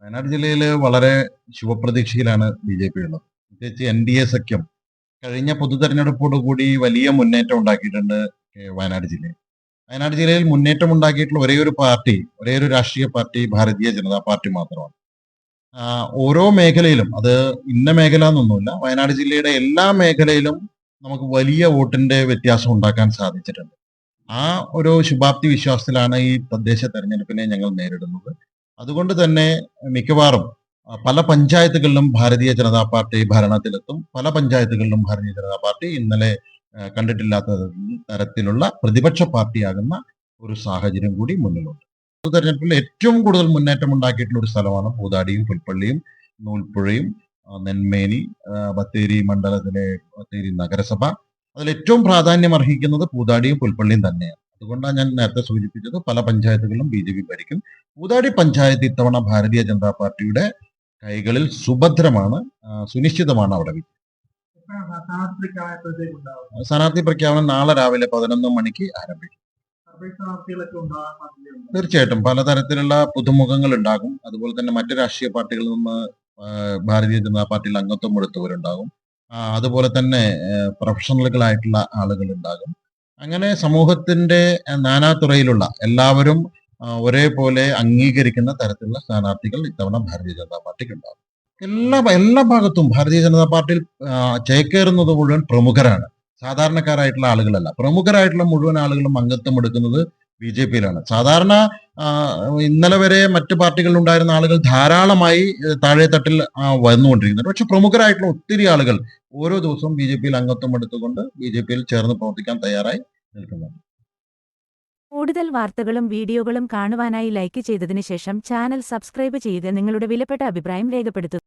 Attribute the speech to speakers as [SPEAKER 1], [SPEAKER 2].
[SPEAKER 1] വയനാട് ജില്ലയിൽ വളരെ ശുഭപ്രതീക്ഷയിലാണ് ബി.ജെ.പി ഉള്ളത്. പ്രത്യേകിച്ച് എൻ.ഡി.എ സഖ്യം കഴിഞ്ഞ പൊതു തെരഞ്ഞെടുപ്പോടുകൂടി വലിയ മുന്നേറ്റം ഉണ്ടാക്കിയിട്ടുണ്ട് വയനാട് ജില്ലയിൽ. വയനാട് ജില്ലയിൽ മുന്നേറ്റം ഉണ്ടാക്കിയിട്ടുള്ള ഒരേയൊരു പാർട്ടി, ഒരേയൊരു രാഷ്ട്രീയ പാർട്ടി ഭാരതീയ ജനതാ പാർട്ടി മാത്രമാണ്. ഓരോ മേഖലയിലും അത് ഇന്ന മേഖല എന്നൊന്നുമില്ല. വയനാട് ജില്ലയുടെ എല്ലാ മേഖലയിലും നമുക്ക് വലിയ വോട്ടിന്റെ വ്യത്യാസം ഉണ്ടാക്കാൻ സാധിച്ചിട്ടുണ്ട്. ആ ഒരു ശുഭാപ്തി വിശ്വാസത്തിലാണ് ഈ തദ്ദേശ തെരഞ്ഞെടുപ്പിനെ ഞങ്ങൾ നേരിടുന്നത്. അതുകൊണ്ട് തന്നെ മിക്കവാറും പല പഞ്ചായത്തുകളിലും ഭാരതീയ ജനതാ പാർട്ടി ഭരണത്തിലെത്തും. പല പഞ്ചായത്തുകളിലും ഭാരതീയ ജനതാ പാർട്ടി ഇന്നലെ കണ്ടിട്ടില്ലാത്ത തരത്തിലുള്ള പ്രതിപക്ഷ പാർട്ടിയാകുന്ന ഒരു സാഹചര്യം കൂടി മുന്നിലുണ്ട്. പൊതു തെരഞ്ഞെടുപ്പിൽ ഏറ്റവും കൂടുതൽ മുന്നേറ്റം ഉണ്ടാക്കിയിട്ടുള്ള ഒരു സ്ഥലമാണ് പൂതാടിയും പുൽപ്പള്ളിയും നൂൽപ്പുഴയും നെന്മേനി ബത്തേരി മണ്ഡലത്തിലെ ബത്തേരി നഗരസഭ. അതിൽ ഏറ്റവും പ്രാധാന്യം അർഹിക്കുന്നത് പൂതാടിയും പുൽപ്പള്ളിയും തന്നെയാണ്. അതുകൊണ്ടാണ് ഞാൻ നേരത്തെ സൂചിപ്പിച്ചത് പല പഞ്ചായത്തുകളിലും ബി.ജെ.പി ഭരിക്കും. പൂതാടി പഞ്ചായത്ത് ഇത്തവണ ഭാരതീയ ജനതാ പാർട്ടിയുടെ കൈകളിൽ സുഭദ്രമാണ്, സുനിശ്ചിതമാണ് അവിടെ വിജയം. സ്ഥാനാർത്ഥി പ്രഖ്യാപനം നാളെ രാവിലെ 11 മണിക്ക് ആരംഭിക്കും. തീർച്ചയായിട്ടും പലതരത്തിലുള്ള പുതുമുഖങ്ങൾ ഉണ്ടാകും. അതുപോലെ തന്നെ മറ്റ് രാഷ്ട്രീയ പാർട്ടികളിൽ നിന്ന് ഭാരതീയ ജനതാ പാർട്ടിയിൽ അംഗത്വം എടുത്തവരുണ്ടാകും. അതുപോലെ തന്നെ പ്രൊഫഷണലുകളായിട്ടുള്ള ആളുകൾ ഉണ്ടാകും. അങ്ങനെ സമൂഹത്തിന്റെ നാനാതുറയിലുള്ള എല്ലാവരും ഒരേപോലെ അംഗീകരിക്കുന്ന തരത്തിലുള്ള സ്ഥാനാർത്ഥികൾ ഇത്തവണ ഭാരതീയ ജനതാ പാർട്ടിക്ക് ഉണ്ടാകും. എല്ലാ ഭാഗത്തും ഭാരതീയ ജനതാ പാർട്ടിയിൽ ചേക്കേറുന്നത് മുഴുവൻ പ്രമുഖരാണ്, സാധാരണക്കാരായിട്ടുള്ള ആളുകളല്ല. പ്രമുഖരായിട്ടുള്ള മുഴുവൻ ആളുകളും അംഗത്വം എടുക്കുന്നത് ബി.ജെ.പിയിലാണ്. സാധാരണ ഇന്നലെ വരെ മറ്റ് പാർട്ടികളിൽ ഉണ്ടായിരുന്ന ആളുകൾ ധാരാളമായി താഴെത്തട്ടിൽ വന്നുകൊണ്ടിരിക്കുന്നുണ്ട്. പക്ഷെ പ്രമുഖരായിട്ടുള്ള ഒത്തിരി ആളുകൾ ഓരോ ദിവസവും ബി.ജെ.പിയിൽ അംഗത്വം എടുത്തുകൊണ്ട് ബി.ജെ.പിയിൽ ചേർന്ന് പ്രവർത്തിക്കാൻ തയ്യാറായി നിൽക്കുന്നുണ്ട്.
[SPEAKER 2] കൂടുതൽ വാർത്തകളും വീഡിയോകളും കാണുവാനായി ലൈക്ക് ചെയ്തതിനു ശേഷം ചാനൽ സബ്സ്ക്രൈബ് ചെയ്ത് നിങ്ങളുടെ വിലപ്പെട്ട അഭിപ്രായം രേഖപ്പെടുത്തുക.